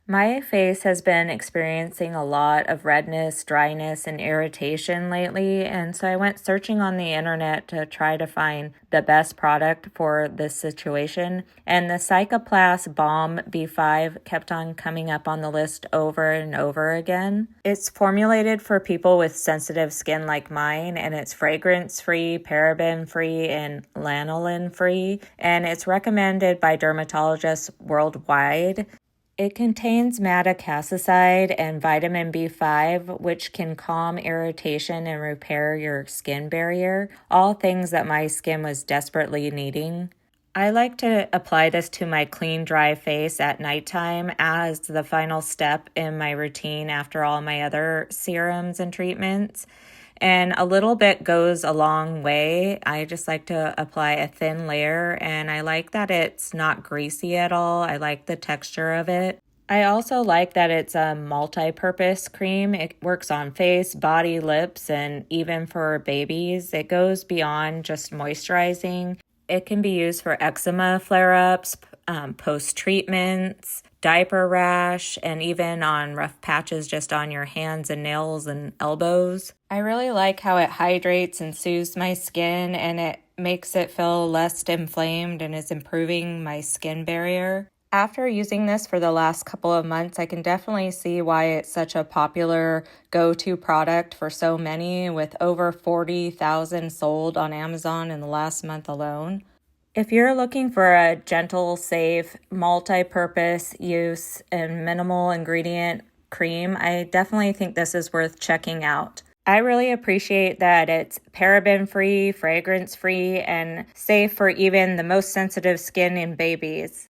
My face has been experiencing a lot of redness, dryness, and irritation lately, and so I went searching on the internet to try to find the best product for this situation. And the Cicaplast Balm B5 kept on coming up on the list over and over again. It's formulated for people with sensitive skin like mine, and it's fragrance-free, paraben-free, and lanolin-free, and it's recommended by dermatologists worldwide. It contains Madecassoside and vitamin B5, which can calm irritation and repair your skin barrier, all things that my skin was desperately needing. I like to apply this to my clean, dry face at nighttime as the final step in my routine after all my other serums and treatments. And a little bit goes a long way. I just like to apply a thin layer, and I like that it's not greasy at all. I like the texture of it. I also like that it's a multi-purpose cream. It works on face, body, lips, and even for babies. It goes beyond just moisturizing. It can be used for eczema flare-ups, post-treatments, diaper rash, and even on rough patches just on your hands and nails and elbows. I really like how it hydrates and soothes my skin, and it makes it feel less inflamed and is improving my skin barrier. After using this for the last couple of months, I can definitely see why it's such a popular go-to product for so many, with over 40,000 sold on Amazon in the last month alone. If you're looking for a gentle, safe, multi-purpose use and minimal ingredient cream, I definitely think this is worth checking out. I really appreciate that it's paraben-free, fragrance-free, and safe for even the most sensitive skin in babies.